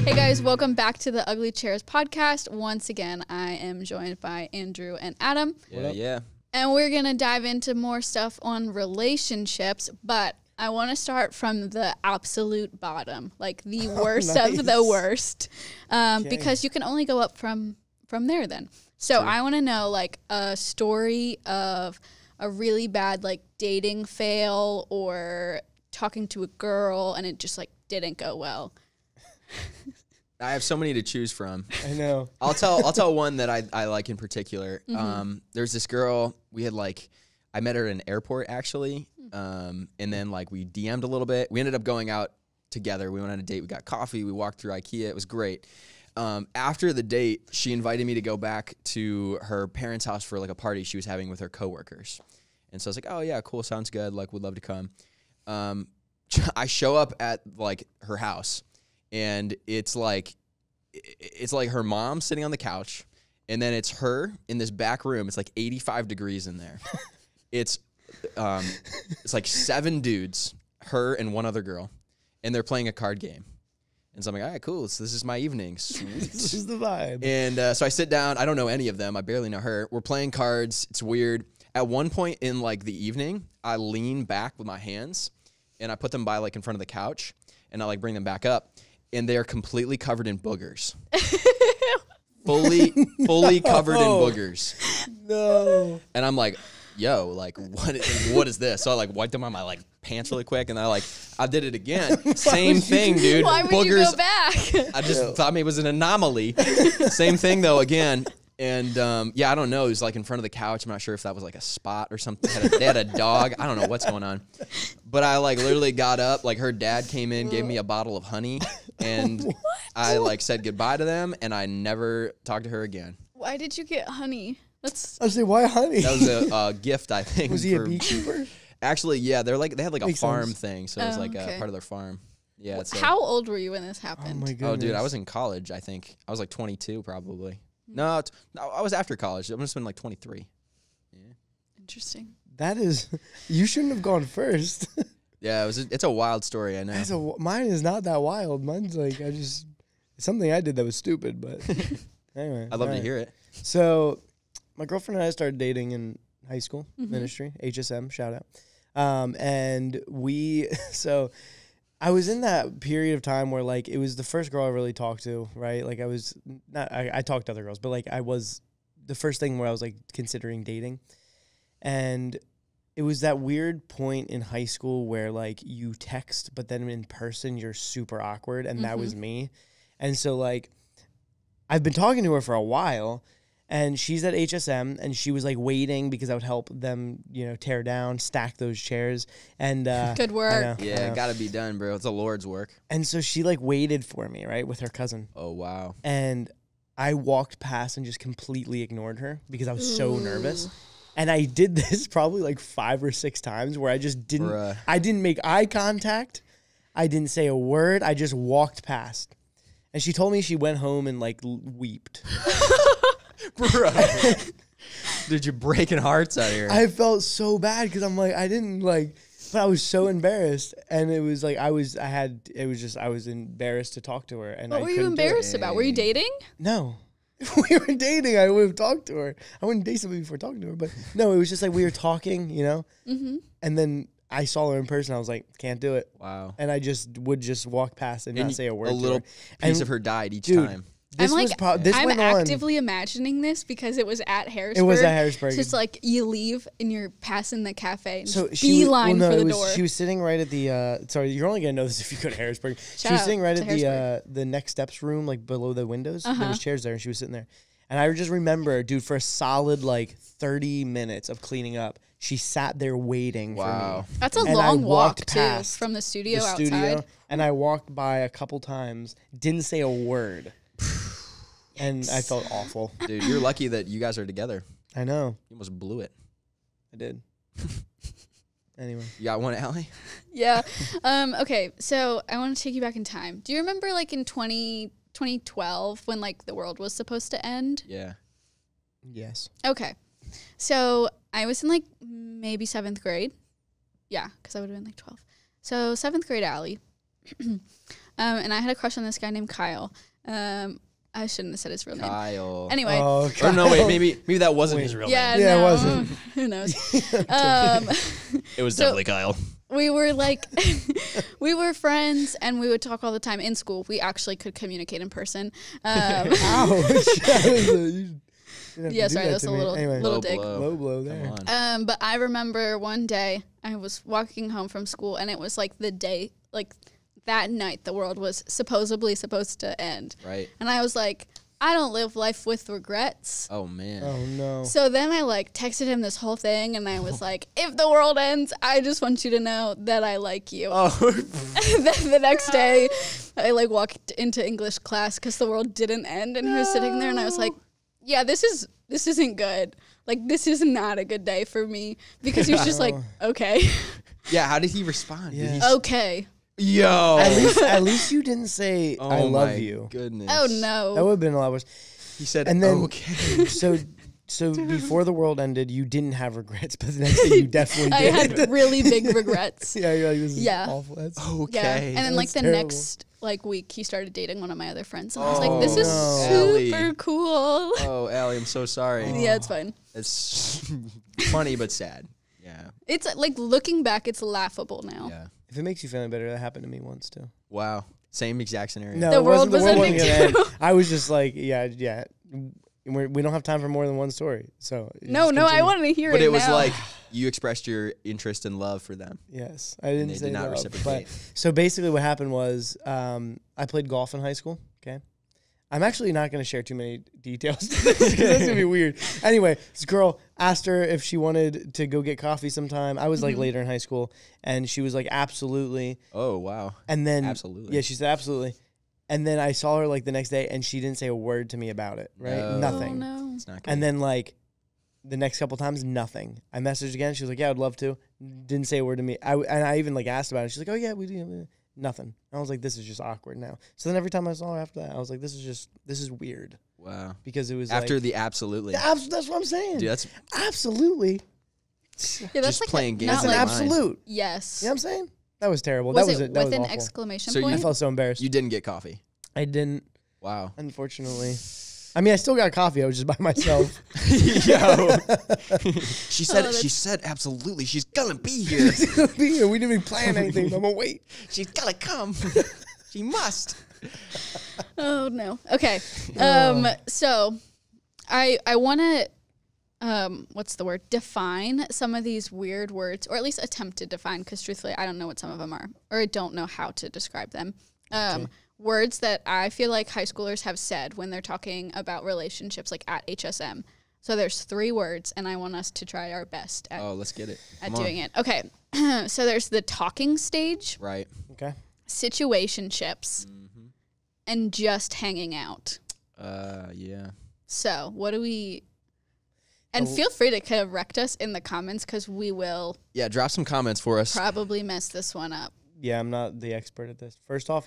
Hey guys, welcome back to the Ugly Chairs podcast. Once again, I am joined by Andrew and Adam. Yeah. And we're going to dive into more stuff on relationships, but I want to start from the absolute bottom, like the worst of the worst, because you can only go up from there then. So I want to know like a story of a really bad like dating fail or talking to a girl and it just like didn't go well. I have so many to choose from. I know. I'll tell one that I like in particular. There's this girl I met her at an airport actually, and then like we DM'd a little bit. We ended up going out together. We went on a date. We got coffee. We walked through IKEA. It was great. After the date, she invited me to go back to her parents' house for like a party she was having with her coworkers. And so I was like, oh yeah, cool, sounds good. Like, would love to come. I show up at like her house, and it's like her mom sitting on the couch, and then it's her in this back room. It's like 85 degrees in there. It's like 7 dudes, her and one other girl, and they're playing a card game. And so I'm like, all right, cool. So this is my evening. Sweet. This is the vibe. And so I sit down. I don't know any of them. I barely know her. We're playing cards. It's weird. At one point in like the evening, I lean back with my hands, and I put them by like in front of the couch, and I like bring them back up, and they are completely covered in boogers. fully covered in boogers. No. And I'm like, yo, like what is this? So I like wiped them on my like pants really quick, and I did it again. Same thing, dude. Why would you go back? I just thought maybe it was an anomaly. Same thing though again. And yeah, I don't know. It was like in front of the couch. I'm not sure if that was like a spot or something. They had a dog. I don't know what's going on. But I like literally got up. Like her dad came in, gave me a bottle of honey, and I like said goodbye to them, and I never talked to her again. Why did you get honey? I was like, why honey? That was a gift, I think. Was he a beekeeper? Actually, yeah. They had like a Makes farm sense. I so it was like a part of their farm. Yeah. How old were you when this Oh happened? my goodness. Oh, dude, I was in college. I think I was like 22, probably. No, I was after college. I must have been like 23. Yeah. Interesting. That is, you shouldn't have gone first. Yeah, it's a wild story, I know. Mine is not that wild. Mine's like, it's something I did that was stupid, but anyway. I'd love to hear it. So my girlfriend and I started dating in high school, ministry, HSM, shout out. And I was in that period of time where like it was the first girl I really talked to, right? Like I talked to other girls, but like I was the first thing where I was like considering dating. And it was that weird point in high school where like you text, but then in person you're super awkward, and that was me. And so like I've been talking to her for a while, and she's at HSM, and she was like waiting because I would help them, tear down, stack those chairs. And good work. Yeah, gotta be done, bro. It's the Lord's work. And so she like waited for me, right, with her cousin. Oh wow. And I walked past and just completely ignored her because I was so nervous. And I did this probably like 5 or 6 times where I just I didn't make eye contact. I didn't say a word. I just walked past. And she told me she went home and like weeped. Bro. Dude, you're breaking hearts out here. I felt so bad because I'm like, but I was so embarrassed. And it was like, I was embarrassed to talk to her. And what were you embarrassed about? Were you dating? No. If we were dating, I would have talked to her. I wouldn't date somebody before talking to her. But no, it was just like we were talking, And then I saw her in person. I was like, can't do it. Wow. And I would walk past and not say a word. A little piece of her died each time. I'm actively imagining this because it was at Harrisburg. It was at Harrisburg. So it's like you leave and you're passing the cafe and so beeline for the door. She was sitting right at the, sorry, you're only going to know this if you go to Harrisburg. She was sitting right at the next steps room, like below the windows. There was chairs there, and she was sitting there. And I just remember, dude, for a solid like 30 minutes of cleaning up, she sat there waiting for me. That's a long walk, too, from the studio outside. And I walked by a couple times, didn't say a word. And I felt awful. Dude, you're lucky that you guys are together. I know. You almost blew it. I did. Anyway. You got one, Allie? Yeah. Okay, so I want to take you back in time. Do you remember like in 2012 when like the world was supposed to end? Yeah. Yes. Okay. So I was in like maybe 7th grade. Yeah, because I would have been like 12. So 7th grade Allie. And I had a crush on this guy named Kyle. I shouldn't have said his real name. Kyle. Anyway. Oh, Or no, wait, maybe that wasn't his real Yeah, name. Yeah, it no. wasn't. Who knows? It was So- definitely Kyle. We were like, we were friends, and we would talk all the time in school. We actually could communicate in person. Ouch. Yeah, sorry, that's a little Low dig. blow. Low blow Come there. on. But I remember one day I was walking home from school, and it was like the day, like that night, the world was supposedly supposed to end. Right. And I was like, I don't live life with regrets. Oh, man. Oh no. So then I like texted him this whole thing, and I was like, if the world ends, I just want you to know that I like you. Oh. Then the next day, I like walked into English class because the world didn't end, and he was sitting there, and I was like, yeah, this isn't good. Like, this is not a good day for me, because he was just like, okay. Yeah, how did he respond? Yeah. Did he Okay. Yo. At least you didn't say Oh I love my you. Goodness. Oh, That no. would have been a lot worse. He said, And then okay. so before the world ended, you didn't have regrets, but the next day you definitely I did. had really big regrets. Yeah, you're like, this is Yeah. awful. That's Okay. Yeah. And then like That's the terrible. next like week, he started dating one of my other friends. And I was like, this Oh, is no. super Ellie. cool. Oh, Allie, I'm so sorry. Yeah, it's fine. It's funny but sad. Yeah. It's like looking back, it's laughable now. Yeah. If it makes you feel any better, that happened to me once too. Wow. Same exact scenario. No, The it world was wasn't ending gonna end. too. I was just like, yeah. We don't have time for more than one story. So No, I want to hear But it it was now. like you expressed your interest and love for them. Yes, I And didn't they say did not love, reciprocate. But so basically, what happened was I played golf in high school. Okay, I'm actually not going to share too many details because that's gonna be weird. Anyway, this girl asked her if she wanted to go get coffee sometime. I was like later in high school, and she was like, absolutely. Oh, wow. And then Absolutely. yeah, she said absolutely. And then I saw her like the next day, and she didn't say a word to me about it. Right, No. nothing. Oh, no. It's not good. And then like the next couple times, nothing. I messaged again. She was like, "Yeah, I'd love to." Didn't say a word to me. And I even like asked about it. She's like, "Oh yeah, we do." Nothing. I was like, "This is just awkward now." So then every time I saw her after that, I was like, "This is weird." Wow. Because it was After like, the absolutely. that's what I'm saying. Dude, that's Absolutely, Yeah, that's just like playing games that's not an in like, your mind. absolute. yes. You know what I'm saying? That was terrible. Was that was it that with was an awful. exclamation So I point? felt so embarrassed. You didn't get coffee. I didn't, Wow. unfortunately. I mean, I still got coffee. I was just by myself. Yo. She said Oh, she said absolutely. She's gonna be here. We didn't even plan anything. I'm gonna wait. She's gonna come. She must. Oh no. Okay. So I want to what's the word? Define some of these weird words, or at least attempt to define, because truthfully I don't know what some of them are, or I don't know how to describe them. Words that I feel like high schoolers have said when they're talking about relationships, like at HSM. So there's 3 words, and I want us to try our best at, Oh, let's get it. at Come on. doing it. Okay. So there's the talking stage, Right. Okay. situationships, and just hanging out. Yeah. So what do we... And feel free to correct us in the comments, because we will Yeah, drop some comments for us. probably mess this one up. Yeah, I'm not the expert at this. First off,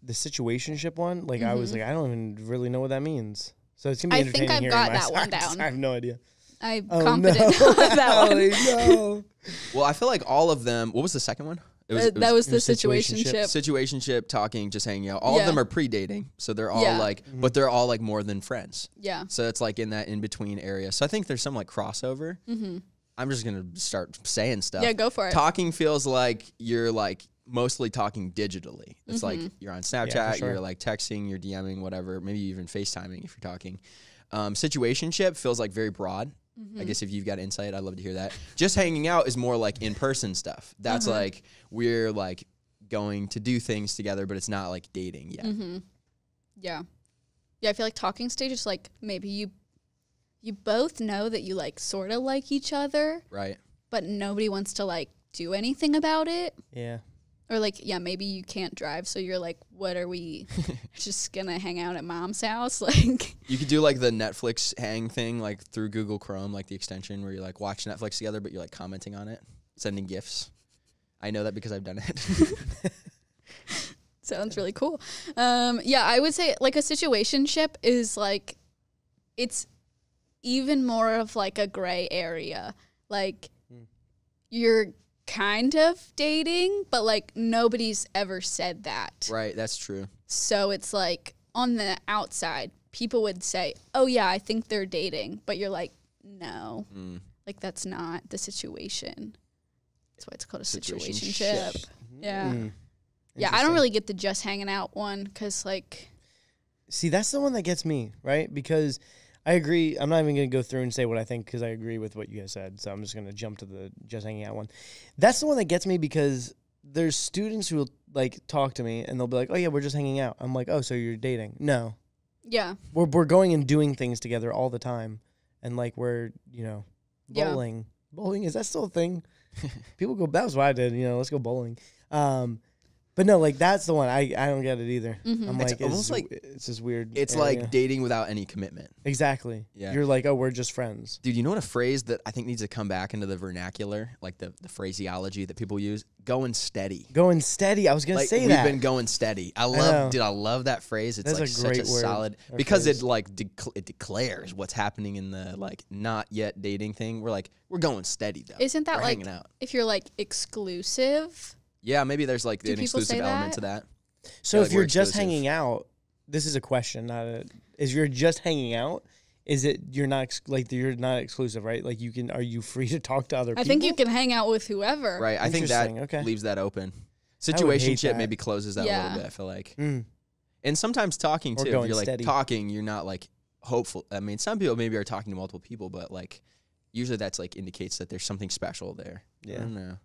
the situationship one, like I was like, I don't even really know what that means. So it's gonna be I think entertaining I've hearing got my that one sides. down. I have no idea. I'm Oh, confident no. on that one. Ellie, no. Well, I feel like all of them. What was the second one? It That was the situationship. situationship. situationship, talking, just hanging out. All of Yeah. them are pre-dating, so they're all Yeah. like, but they're all like more than friends. Yeah. So it's like in that in between area. So I think there's some like crossover. I'm just gonna start saying stuff. Yeah, go for it. Talking feels like you're like mostly talking digitally. It's like you're on Snapchat, Yeah, for sure. you're like texting, you're DMing, whatever. Maybe even FaceTiming if you're talking. Situationship feels like very broad. I guess if you've got insight, I'd love to hear that. Just hanging out is more like in-person stuff. That's like we're like going to do things together, but it's not like dating yet. Yeah. Yeah, I feel like talking stage is like maybe you both know that you like sort of like each other, Right. but nobody wants to like do anything about it. Yeah. Or like, yeah, maybe you can't drive, so you're like, what are we just gonna hang out at mom's house? Like, You could do like the Netflix hang thing, like through Google Chrome, like the extension where you like watch Netflix together, but you're like commenting on it, sending GIFs. I know that because I've done it. sounds really cool. Yeah, I would say like a situationship is like, it's even more of like a gray area. Like, you're kind of dating, but like nobody's ever said that. Right, that's true. So it's like on the outside, people would say, oh yeah, I think they're dating. But you're like, no, like that's not the situation. That's why it's called a situationship. Yeah. Yeah, I don't really get the just hanging out one because like. See, that's the one that gets me, right? Because I agree. I'm not even going to go through and say what I think because I agree with what you guys said. So I'm just going to jump to the just hanging out one. That's the one that gets me because there's students who will like talk to me and they'll be like, oh yeah, we're just hanging out. I'm like, oh, so you're dating? No. Yeah. We're going and doing things together all the time. And like we're, you know, bowling. Yeah. Bowling, is that still a thing? People go, that was what I did, you know, let's go bowling. But no, like that's the one. I don't get it either. I'm It's like, almost like it's just weird. It's like dating without any commitment. Exactly. Yeah. You're like, oh, we're just friends. Dude, you know what a phrase that I think needs to come back into the vernacular, like the phraseology that people use? Going steady. Going steady. I was gonna say that. We've been going steady. I love that phrase. It's that's like such a solid because phrase. it like it declares what's happening in the like not yet dating thing. We're going steady though. Isn't that we're like hanging out. If you're like exclusive? Yeah, maybe there's like an exclusive element to that. So if you're just hanging out, this is a question, not a. Is you're just hanging out? Is it you're not exclusive, right? Like are you free to talk to other people? I think you can hang out with whoever. Right. I think that leaves that open. Situationship maybe closes that a little bit, I feel like. And sometimes talking too. If you're like talking, you're not like hopeful. I mean, some people maybe are talking to multiple people, but like usually that's like indicates that there's something special there. Yeah. I don't know.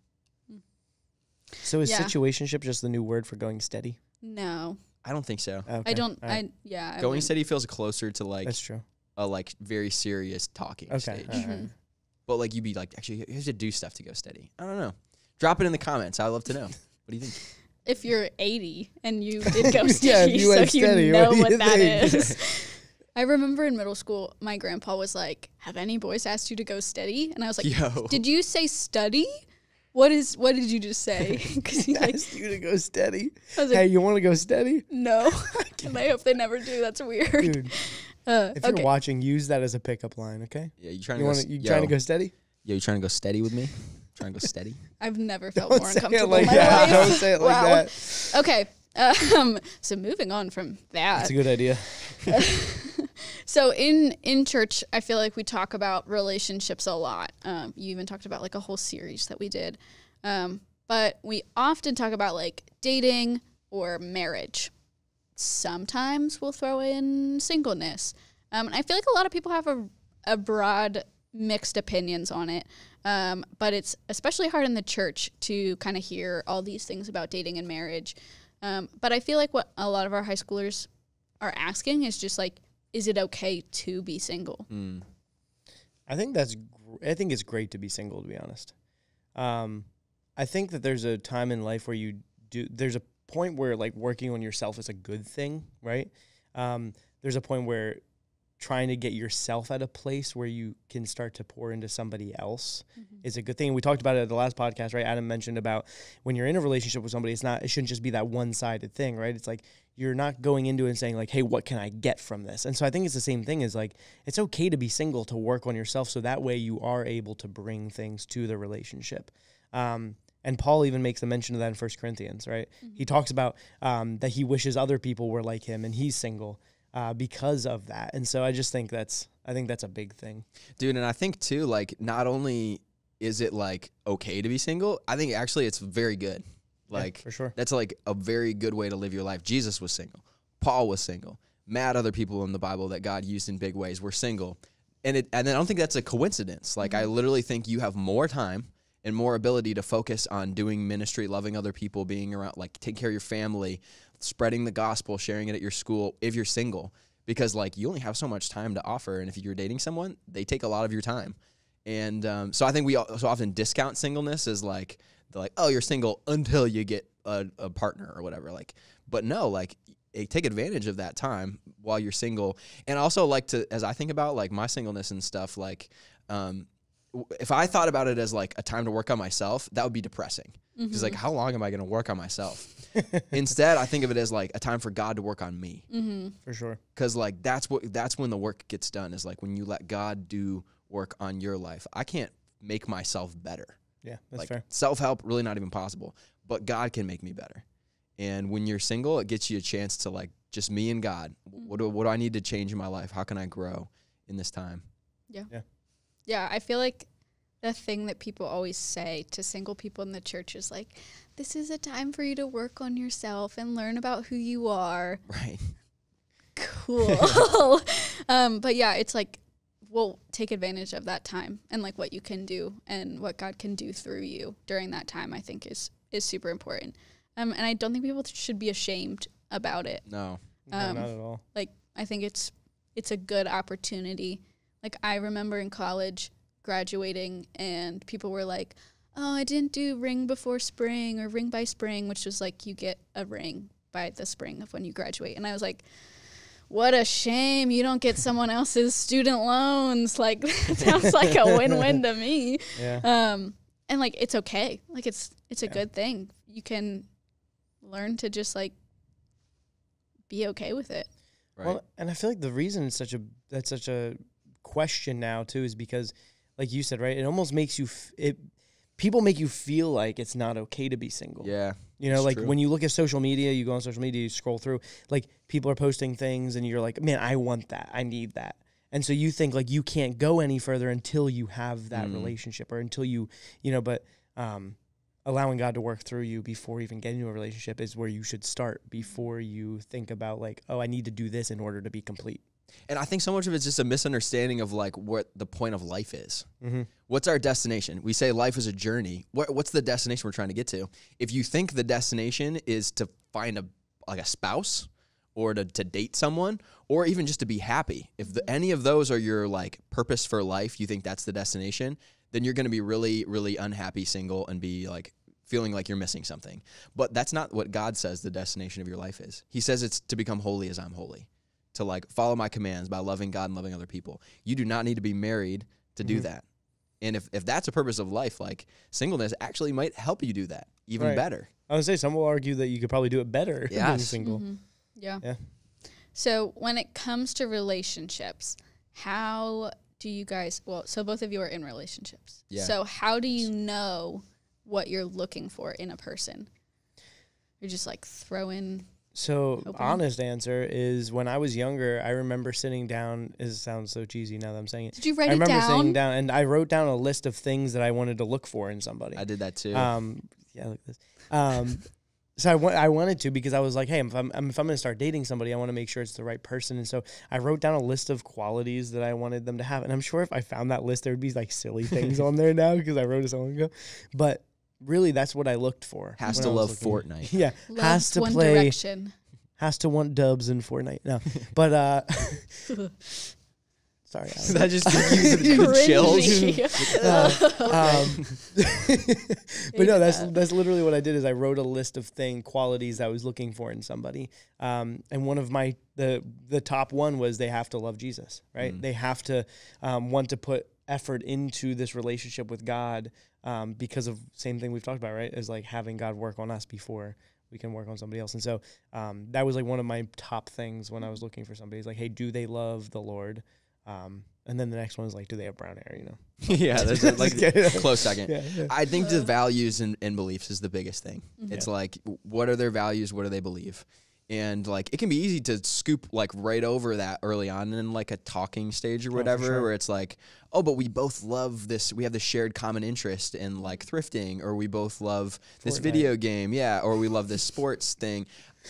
So is situationship just the new word for going steady? No. I don't think so. Okay. I don't. Right. Going steady feels closer to like that's true. A like very serious talking stage. But like you'd be like, actually, you have to do stuff to go steady. I don't know. Drop it in the comments. I'd love to know. What do you think? If you're 80 and you did go steady, you know what that is. I remember in middle school, my grandpa was like, "Have any boys asked you to go steady?" And I was like, "Yo. Did you say study? What did you just say?" Because he asked you to go steady. I was like, hey, you want to go steady? No. And I hope they never do. That's weird. Dude, if you're watching, use that as a pickup line, okay? Yeah, you trying to go steady? Yeah, you trying to go steady with me? Trying to go steady? I've never felt more uncomfortable in my life. Don't say it like that. Okay. So moving on from that. That's a good idea. So in church, I feel like we talk about relationships a lot. You even talked about like a whole series that we did. But we often talk about like dating or marriage. Sometimes we'll throw in singleness. I feel like a lot of people have a broad mixed opinions on it. But it's especially hard in the church to kind of hear all these things about dating and marriage. But I feel like what a lot of our high schoolers are asking is just like, is it okay to be single? I think it's great to be single, to be honest. I think that there's a time in life where there's a point where like working on yourself is a good thing, right? There's a point where trying to get yourself at a place where you can start to pour into somebody else is a good thing. We talked about it at the last podcast, right? Adam mentioned about when you're in a relationship with somebody, it shouldn't just be that one-sided thing, right? It's like you're not going into it and saying like, hey, what can I get from this? And so I think it's the same thing as like, it's okay to be single, to work on yourself. So that way you are able to bring things to the relationship. And Paul even makes a mention of that in 1 Corinthians, right? He talks about that he wishes other people were like him and he's single. Because of that. And so I just think that's a big thing. Dude, and I think too, like, not only is it like okay to be single, I think actually it's very good. Like, for sure. That's like a very good way to live your life. Jesus was single. Paul was single. Mad other people in the Bible that God used in big ways were single. And I don't think that's a coincidence. Like, I literally think you have more time and more ability to focus on doing ministry, loving other people, being around, like, take care of your family, spreading the gospel, sharing it at your school if you're single, because like you only have so much time to offer. And if you're dating someone, they take a lot of your time. And so I think we so often discount singleness as like, they're like, oh, you're single until you get a partner or whatever. Like, but no, like take advantage of that time while you're single. And also like to, as I think about like my singleness and stuff, like, if I thought about it as like a time to work on myself, that would be depressing. Because like, how long am I going to work on myself? Instead, I think of it as like a time for God to work on me. For sure. Because like that's when the work gets done, is like when you let God do work on your life. I can't make myself better. Yeah, that's like, fair. Self-help, really not even possible. But God can make me better. And when you're single, it gets you a chance to, like, just me and God. What do I need to change in my life? How can I grow in this time? Yeah, I feel like the thing that people always say to single people in the church is like, this is a time for you to work on yourself and learn about who you are. Right. Cool. But yeah, it's like, we'll take advantage of that time and like what you can do and what God can do through you during that time, I think is super important. And I don't think people should be ashamed about it. No. No, not at all. Like, I think it's a good opportunity. Like, I remember in college graduating and people were like, oh, I didn't do ring before spring or ring by spring, which was like you get a ring by the spring of when you graduate. And I was like, what a shame you don't get someone else's student loans. Like, that sounds like a win-win to me. Yeah. And like, it's okay. Like, it's a good thing. You can learn to just like be okay with it. Right. Well, and I feel like the reason it's that's such a question now too is because, like you said, right, it almost makes you people make you feel like it's not okay to be single. Yeah. You know, like true. when you look at social media, you go on social media, you scroll through, like people are posting things and you're like, man, I want that. I need that. And so you think like you can't go any further until you have that relationship or until you know, but allowing God to work through you before even getting into a relationship is where you should start before you think about like, oh, I need to do this in order to be complete. And I think so much of it's just a misunderstanding of like what the point of life is. Mm-hmm. What's our destination? We say life is a journey. What's the destination we're trying to get to? If you think the destination is to find a spouse or to date someone or even just to be happy, if any of those are your like purpose for life, you think that's the destination, then you're going to be really, really unhappy single and be like feeling like you're missing something. But that's not what God says the destination of your life is. He says it's to become holy as I'm holy, to like follow my commands by loving God and loving other people. You do not need to be married to do that. And if that's a purpose of life, like singleness actually might help you do that even better. I would say some will argue that you could probably do it better than single. Mm-hmm. Yeah. Yeah. So when it comes to relationships, how do you guys, so both of you are in relationships. Yeah. So how do you know what you're looking for in a person? You're just like throwing. So honest answer is when I was younger, I remember sitting down. It sounds so cheesy now that I'm saying it. Did you write it down? I remember sitting down and I wrote down a list of things that I wanted to look for in somebody. I did that too. Yeah, look at this. So I wanted to because I was like, hey, if I'm going to start dating somebody, I want to make sure it's the right person. And so I wrote down a list of qualities that I wanted them to have. And I'm sure if I found that list, there would be like silly things on there now because I wrote it so long ago. But really, that's what I looked for. Has to love Fortnite. Yeah. Loves has to One play. Direction. Has to want dubs in Fortnite. No. But, sorry. That just gives you the chills. But no, that's literally what I did is I wrote a list of qualities I was looking for in somebody. And one of the top one was they have to love Jesus, right? They have to want to put effort into this relationship with God because of same thing we've talked about, right? Is like having God work on us before we can work on somebody else. And so that was like one of my top things when I was looking for somebody. It's like, hey, do they love the Lord? And then the next one is like, do they have brown hair, you know? Yeah, that's like a close second. Yeah. I think the values and beliefs is the biggest thing. It's like, what are their values? What do they believe? And like, it can be easy to scoop like right over that early on in like a talking stage or whatever, where it's like, oh, but we both love this. We have this shared common interest in like thrifting, or we both love this video game. Yeah. Or we love this sports thing.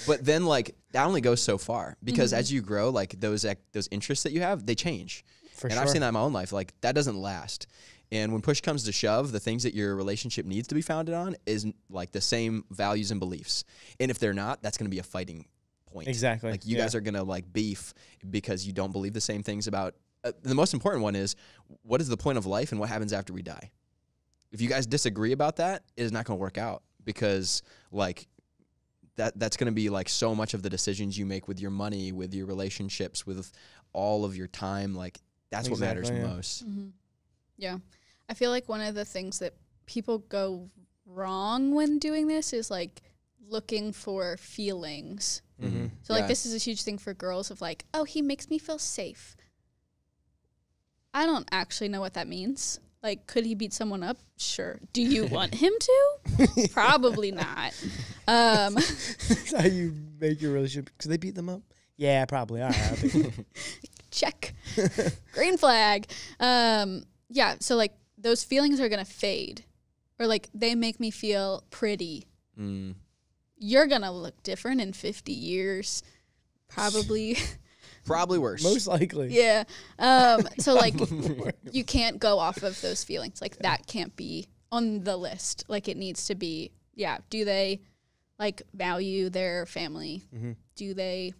But then like that only goes so far because as you grow, like those interests that you have, they change. I've seen that in my own life. Like that doesn't last. And when push comes to shove, the things that your relationship needs to be founded on is like the same values and beliefs. And if they're not, that's going to be a fighting point. Exactly. Like you guys are going to like beef because you don't believe the same things about the most important one is what is the point of life and what happens after we die? If you guys disagree about that, it is not going to work out because like that's going to be like so much of the decisions you make with your money, with your relationships, with all of your time. Like that's what matters most. Mm-hmm. Yeah. I feel like one of the things that people go wrong when doing this is like looking for feelings. Mm-hmm. So like this is a huge thing for girls of like, oh, he makes me feel safe. I don't actually know what that means. Like, could he beat someone up? Sure. Do you want him to? Probably not. That's how you make your relationship. Could they beat them up? Yeah, probably. All right. Check. Green flag. Yeah, so, like, those feelings are going to fade. Or, like, they make me feel pretty. You're going to look different in 50 years. Probably. Probably worse. Most likely. Yeah. So, like, you can't go off of those feelings. Like, that can't be on the list. Like, it needs to be, do they, like, value their family? Do they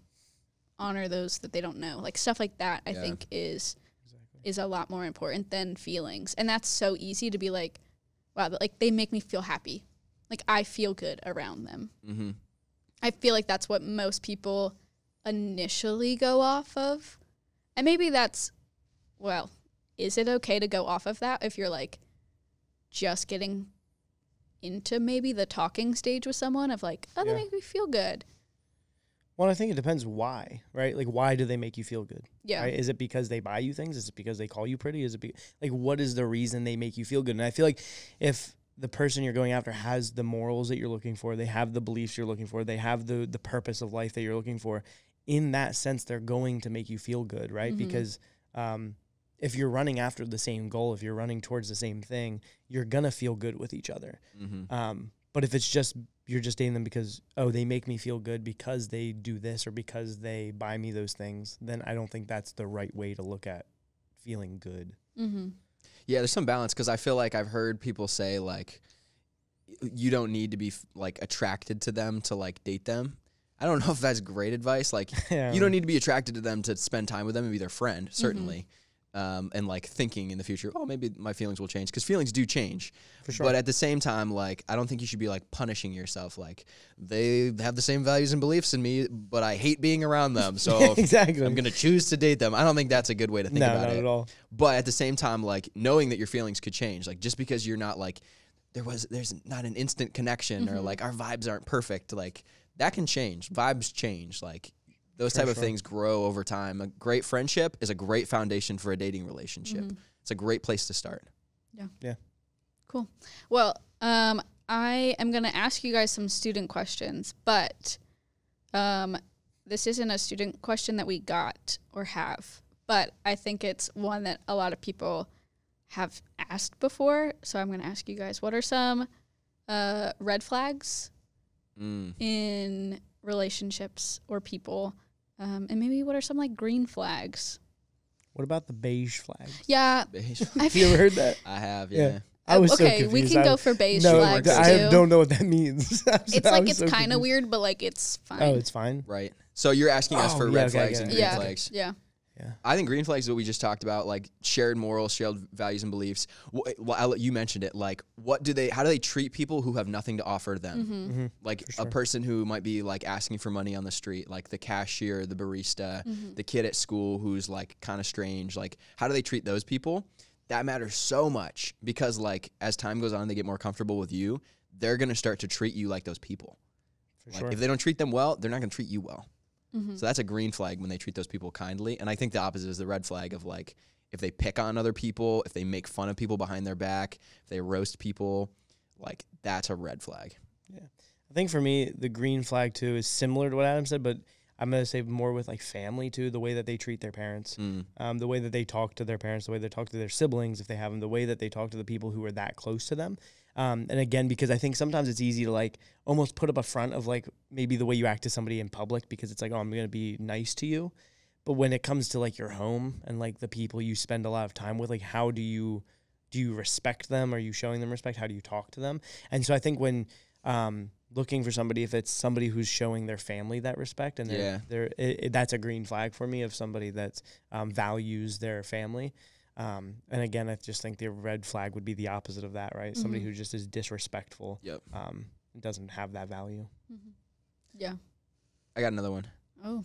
honor those that they don't know? Like, stuff like that, I think, is a lot more important than feelings. And that's so easy to be like, wow, like, they make me feel happy. Like, I feel good around them. I feel like that's what most people initially go off of. And maybe that's, well, is it okay to go off of that if you're, like, just getting into maybe the talking stage with someone of, like, oh, they make me feel good? Well, I think it depends why, right? Like, why do they make you feel good? Yeah. Right? Is it because they buy you things? Is it because they call you pretty? Is it like, what is the reason they make you feel good? And I feel like if the person you're going after has the morals that you're looking for, they have the beliefs you're looking for, they have the purpose of life that you're looking for, in that sense, they're going to make you feel good, right? Because if you're running after the same goal, if you're running towards the same thing, you're going to feel good with each other. But if it's just, you're just dating them because, oh, they make me feel good because they do this or because they buy me those things, then I don't think that's the right way to look at feeling good. Yeah, there's some balance because I feel like I've heard people say, like, you don't need to be, like, attracted to them to, like, date them. I don't know if that's great advice. Like, you don't need to be attracted to them to spend time with them and be their friend, certainly. And, like, thinking in the future, oh, maybe my feelings will change. Because feelings do change. For sure. But at the same time, like, I don't think you should be, like, punishing yourself. Like, they have the same values and beliefs in me, but I hate being around them. So exactly. I'm going to choose to date them. I don't think that's a good way to think about it. No, not at all. But at the same time, like, knowing that your feelings could change. Like, just because you're not, like, there's not an instant connection or, like, our vibes aren't perfect. Like, that can change. Vibes change. Like, those type of things grow over time. A great friendship is a great foundation for a dating relationship. It's a great place to start. Yeah. Cool. Well, I am going to ask you guys some student questions, but this isn't a student question that we got or have, but I think it's one that a lot of people have asked before. So I'm going to ask you guys, what are some red flags in relationships or people? And maybe what are some, like, green flags? What about the beige flags? Yeah. Have you ever heard that? I have, yeah. I was so okay, confused. we can go for beige no, flags too. I don't know what that means. It's like it's so kind of weird, but, like, it's fine. Oh, it's fine. Right. So you're asking us for red flags and green flags. Yeah. I think green flags is what we just talked about, like shared morals, shared values and beliefs. Well, you mentioned it. Like, how do they treat people who have nothing to offer them? Like a person who might be, like, asking for money on the street, like the cashier, the barista, the kid at school who's, like, kind of strange. Like, how do they treat those people? That matters so much because, like, as time goes on, they get more comfortable with you. They're going to start to treat you like those people. If they don't treat them well, they're not going to treat you well. So that's a green flag when they treat those people kindly. And I think the opposite is the red flag of, like, if they pick on other people, if they make fun of people behind their back, if they roast people, like, that's a red flag. Yeah. I think for me, the green flag, too, is similar to what Adam said, but I'm going to say more with, like, family, too, the way that they treat their parents, the way that they talk to their parents, the way they talk to their siblings, if they have them, the way that they talk to the people who are that close to them. And again, because I think sometimes it's easy to, like, almost put up a front of, like, maybe the way you act to somebody in public because it's like, oh, I'm going to be nice to you. But when it comes to, like, your home and, like, the people you spend a lot of time with, like, how do you respect them? Are you showing them respect? How do you talk to them? And so I think when looking for somebody, if it's somebody who's showing their family that respect and that's a green flag for me of somebody that values their family. And again, I just think the red flag would be the opposite of that, right? Somebody who just is disrespectful. Doesn't have that value. Yeah. I got another one. Oh.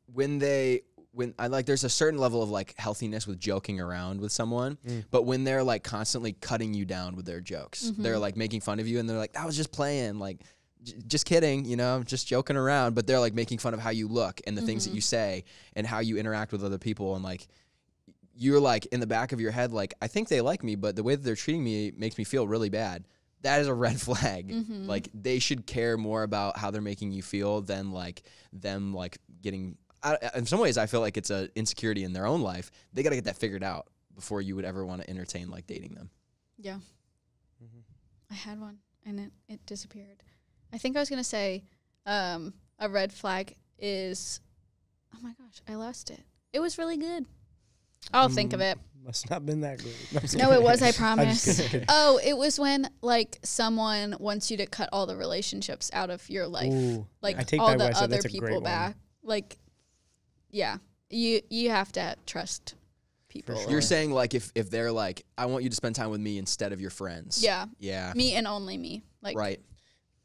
When I like, there's a certain level of, like, healthiness with joking around with someone, but when they're, like, constantly cutting you down with their jokes, they're, like, making fun of you and they're like, I was just playing, like, just kidding, you know, just joking around, but they're, like, making fun of how you look and the things that you say and how you interact with other people. And, like, you're like in the back of your head, like, I think they like me, but the way that they're treating me makes me feel really bad. That is a red flag. Like, they should care more about how they're making you feel than like them like getting. In some ways, I feel like it's an insecurity in their own life. They got to get that figured out before you would ever want to entertain like dating them. Yeah. I had one and it disappeared. I think I was going to say a red flag is, oh my gosh, I lost it. It was really good. I'll think of it. Must not have been that good. No, it was, I promise. Oh, it was when like someone wants you to cut all the relationships out of your life. Ooh, like I take all that the way, so other that's a great people one. back. Like, yeah. You have to trust people. For sure. You're saying like if they're like, I want you to spend time with me instead of your friends. Yeah. Yeah. Me and only me. Like, Right.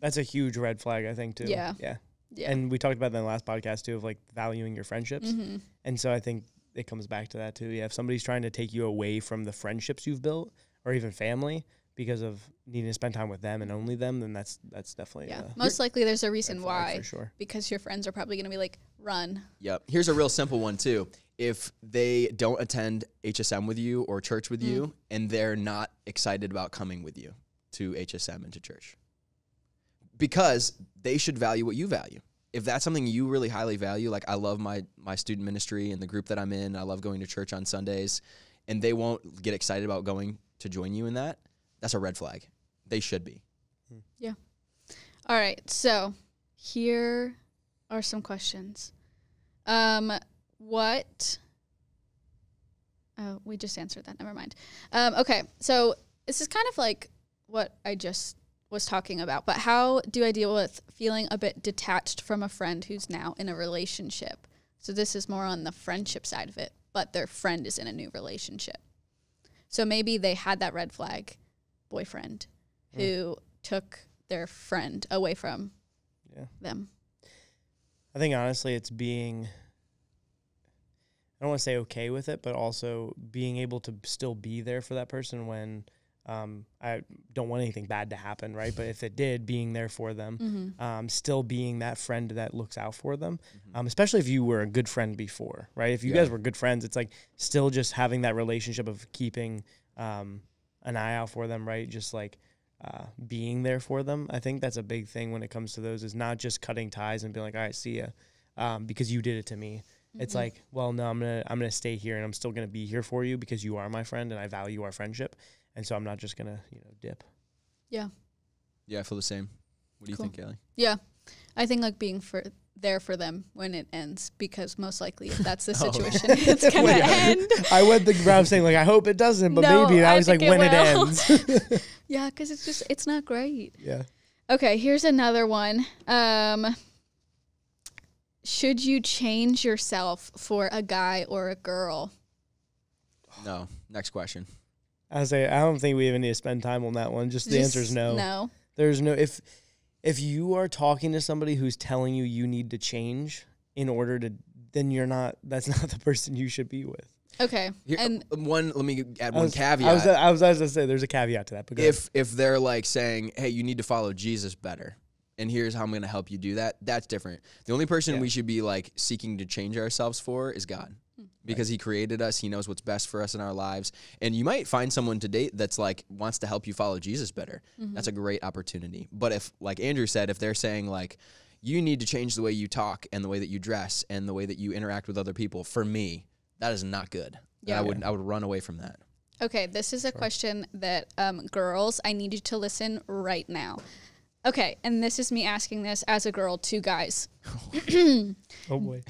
That's a huge red flag, I think, too. Yeah. Yeah. Yeah. And we talked about that in the last podcast, too, of like valuing your friendships. Mm-hmm. And so I think it comes back to that, too. Yeah. If somebody's trying to take you away from the friendships you've built or even family because of needing to spend time with them and only them, then that's definitely Most likely there's a reason red flag why. for sure. Because your friends are probably going to be like, run. Yep. Here's a real simple one too. If they don't attend HSM with you or church with you and they're not excited about coming with you to HSM and to church, because they should value what you value. If that's something you really highly value, like I love my student ministry and the group that I'm in, I love going to church on Sundays, and they won't get excited about going to join you in that, that's a red flag. They should be. Yeah. All right. So here are some questions. What? Oh, we just answered that. Never mind. Okay. So this is kind of like what I just was talking about, but how do I deal with feeling a bit detached from a friend who's now in a relationship? So this is more on the friendship side of it, but their friend is in a new relationship. So maybe they had that red flag boyfriend who took their friend away from them. I think, honestly, it's being, I don't want to say okay with it, but also being able to still be there for that person when I don't want anything bad to happen, right? But if it did, being there for them, still being that friend that looks out for them, especially if you were a good friend before, right? If you guys were good friends, it's like still just having that relationship of keeping an eye out for them, right? Just like being there for them. I think that's a big thing when it comes to those, is not just cutting ties and being like, all right, see ya, because you did it to me. It's like, well, no, I'm gonna stay here and I'm still gonna be here for you because you are my friend and I value our friendship. And so I'm not just going to, dip. Yeah. Yeah, I feel the same. What do you think, Allie? Yeah. I think like being there for them when it ends, because most likely if that's the situation, it's going to end. I went the route of saying like, I hope it doesn't, but maybe. And I was like, when it ends. Yeah, because it's not great. Yeah. Okay, here's another one. Should you change yourself for a guy or a girl? No. Next question. I don't think we even need to spend time on that one. Just the answer is no. No. There's no, if you are talking to somebody who's telling you need to change in order to, then that's not the person you should be with. Okay. Let me add one caveat. I was going to say there's a caveat to that. But if they're like saying, hey, you need to follow Jesus better, and here's how I'm going to help you do that, that's different. The only person we should be like seeking to change ourselves for is God. Because he created us, he knows what's best for us in our lives. And you might find someone to date that's like wants to help you follow Jesus better. That's a great opportunity. But if, like Andrew said, if they're saying like, you need to change the way you talk and the way that you dress and the way that you interact with other people, for me, that is not good. Yeah, I would run away from that. Okay, this is a question that girls, I need you to listen right now. Okay, and this is me asking this as a girl to guys. Oh boy.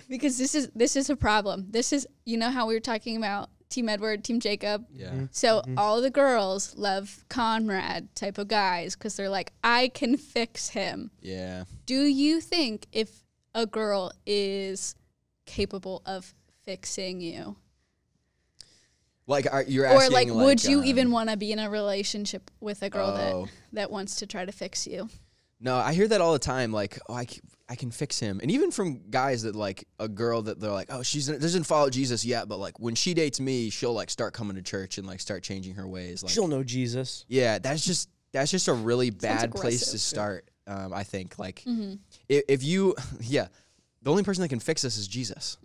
Because this is a problem. This is, how we were talking about Team Edward, Team Jacob. Yeah. So all the girls love Conrad type of guys because they're like, I can fix him. Yeah. Do you think if a girl is capable of fixing you? Like, you're asking, or like would you even want to be in a relationship with a girl that wants to try to fix you? No, I hear that all the time. Like, oh, I can fix him. And even from guys that like a girl that they're like, oh, she doesn't follow Jesus yet, but like when she dates me, she'll like start coming to church and like start changing her ways. Like, she'll know Jesus. Yeah, that's just a really bad place to start. I think like if you, the only person that can fix us is Jesus.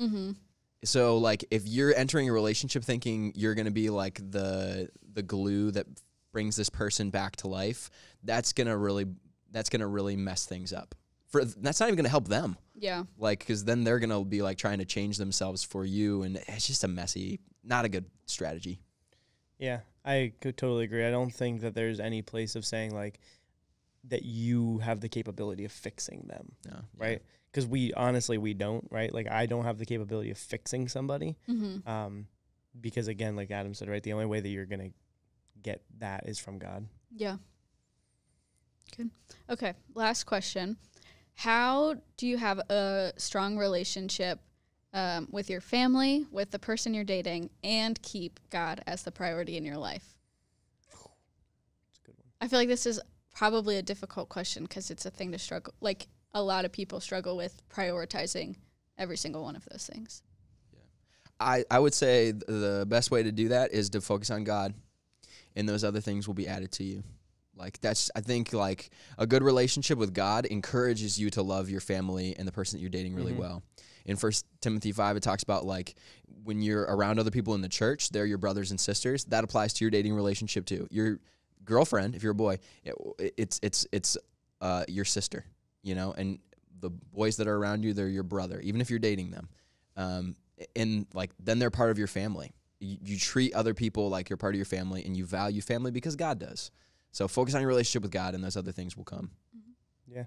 So like if you're entering a relationship thinking you're going to be like the glue that brings this person back to life, that's going to really mess things up. That's not even going to help them. Yeah. Like, because then they're going to be like trying to change themselves for you, and it's just not a good strategy. Yeah, I could totally agree. I don't think that there's any place of saying like that you have the capability of fixing them, right? Because we don't, right? Like I don't have the capability of fixing somebody, because again, like Adam said, right, the only way that you're gonna get that is from God. Yeah. Good. Okay, last question. How do you have a strong relationship with your family, with the person you're dating, and keep God as the priority in your life? That's a good one. I feel like this is probably a difficult question because it's a thing to struggle. Like a lot of people struggle with prioritizing every single one of those things. Yeah, I would say the best way to do that is to focus on God, and those other things will be added to you. Like I think like a good relationship with God encourages you to love your family and the person that you're dating really well. In 1 Timothy 5, it talks about like when you're around other people in the church, they're your brothers and sisters. That applies to your dating relationship too. Your girlfriend, if you're a boy, it's your sister, you know, and the boys that are around you, they're your brother, even if you're dating them. And like then they're part of your family. You treat other people like you're part of your family, and you value family because God does. So focus on your relationship with God, and those other things will come. Yeah,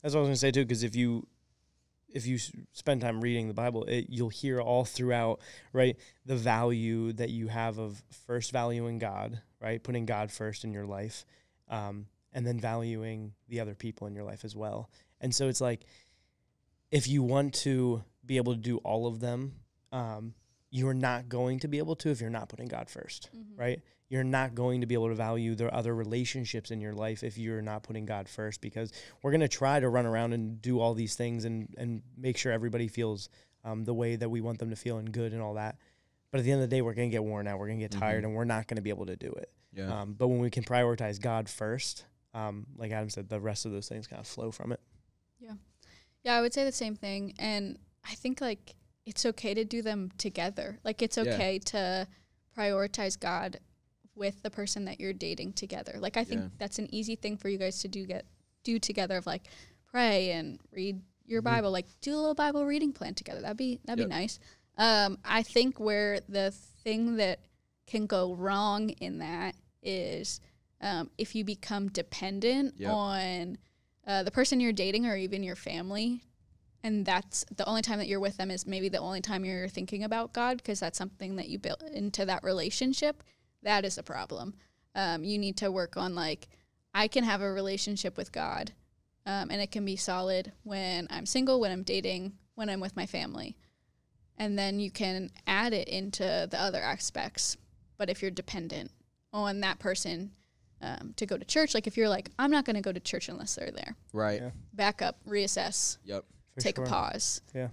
that's what I was going to say too. Because if you spend time reading the Bible, you'll hear all throughout, right, the value that you have of first valuing God, right, putting God first in your life, and then valuing the other people in your life as well. And so it's like, if you want to be able to do all of them, you're not going to be able to if you're not putting God first, right? You're not going to be able to value the other relationships in your life if you're not putting God first, because we're going to try to run around and do all these things and make sure everybody feels the way that we want them to feel and good and all that. But at the end of the day, we're going to get worn out. We're going to get tired, and we're not going to be able to do it. Yeah. But when we can prioritize God first, like Adam said, the rest of those things kind of flow from it. Yeah. Yeah, I would say the same thing. And I think, like, it's okay to do them together. Like, it's okay to prioritize God with the person that you're dating together. Like, I think that's an easy thing for you guys to do together, of like pray and read your Bible, like do a little Bible reading plan together. That'd be nice. I think where the thing that can go wrong in that is if you become dependent on the person you're dating or even your family, and that's the only time that you're with them is maybe the only time you're thinking about God, because that's something that you built into that relationship. That is a problem. You need to work on, like, I can have a relationship with God, and it can be solid when I'm single, when I'm dating, when I'm with my family. And then you can add it into the other aspects. But if you're dependent on that person to go to church, like if you're like, I'm not going to go to church unless they're there. Right. Yeah. Back up, reassess, take a pause. Yeah.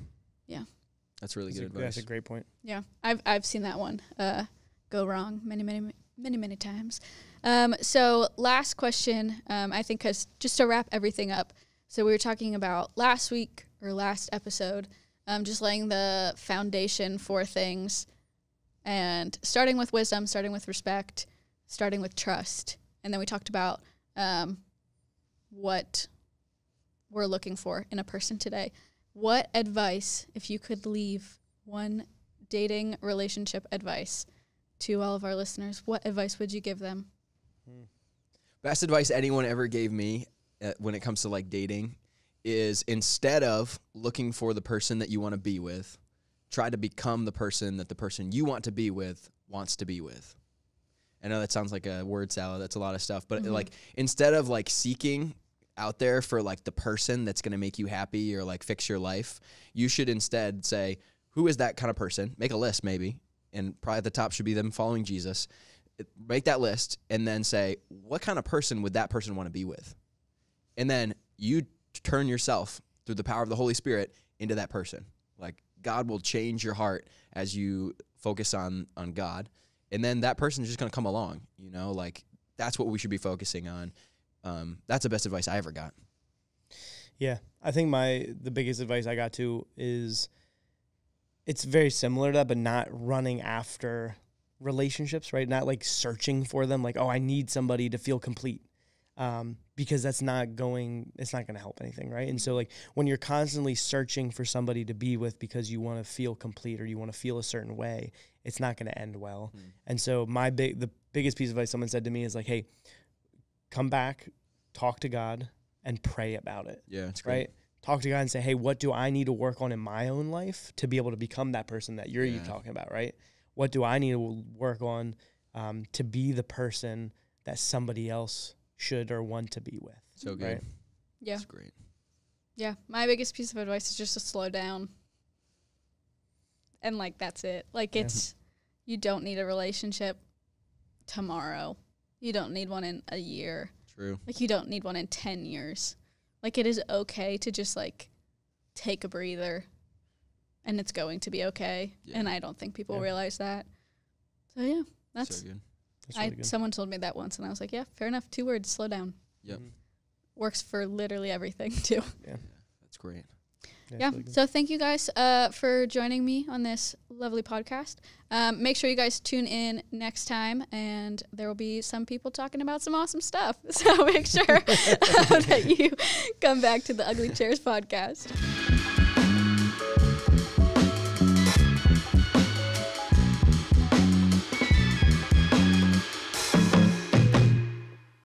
Yeah. That's really good advice. That's a great point. Yeah. I've seen that one go wrong many times. So last question, I think, because just to wrap everything up. So we were talking about last episode, just laying the foundation for things and starting with wisdom, starting with respect, starting with trust. And then we talked about what we're looking for in a person today. What advice, if you could leave one dating relationship advice to all of our listeners, what advice would you give them? Best advice anyone ever gave me when it comes to like dating is, instead of looking for the person that you want to be with, try to become the person that the person you want to be with wants to be with. I know that sounds like a word salad. That's a lot of stuff. But like, instead of like seeking out there for like the person that's going to make you happy or like fix your life, you should instead say, who is that kind of person? Make a list maybe. And probably at the top should be them following Jesus. Make that list and then say, what kind of person would that person want to be with? And then you turn yourself through the power of the Holy Spirit into that person. Like, God will change your heart as you focus on God. And then that person is just going to come along, you know, like that's what we should be focusing on. That's the best advice I ever got. Yeah. I think the biggest advice I got too is it's very similar to that, but not running after relationships, right? Not like searching for them, like, oh, I need somebody to feel complete. Because it's not going to help anything, right? And so like when you're constantly searching for somebody to be with because you want to feel complete or you want to feel a certain way, it's not going to end well. And so the biggest piece of advice someone said to me is like, hey, come back, talk to God, and pray about it. Yeah, it's great. Right? Talk to God and say, hey, what do I need to work on in my own life to be able to become that person that you're talking about, right? What do I need to work on to be the person that somebody else should or want to be with? So good. Right? Yeah. That's great. Yeah. My biggest piece of advice is just to slow down. And like, that's it. Like you don't need a relationship tomorrow. You don't need one in a year. True. Like you don't need one in 10 years. Like it is okay to just like take a breather and it's going to be okay. Yeah. And I don't think people realize that. So yeah, that's so good. That's really good. Someone told me that once and I was like, yeah, fair enough. 2 words, slow down. Yep. Works for literally everything too. Yeah. That's great. Yeah. Really so thank you guys for joining me on this lovely podcast. Make sure you guys tune in next time, and there will be some people talking about some awesome stuff. So make sure that you come back to the Ugly Chairs podcast.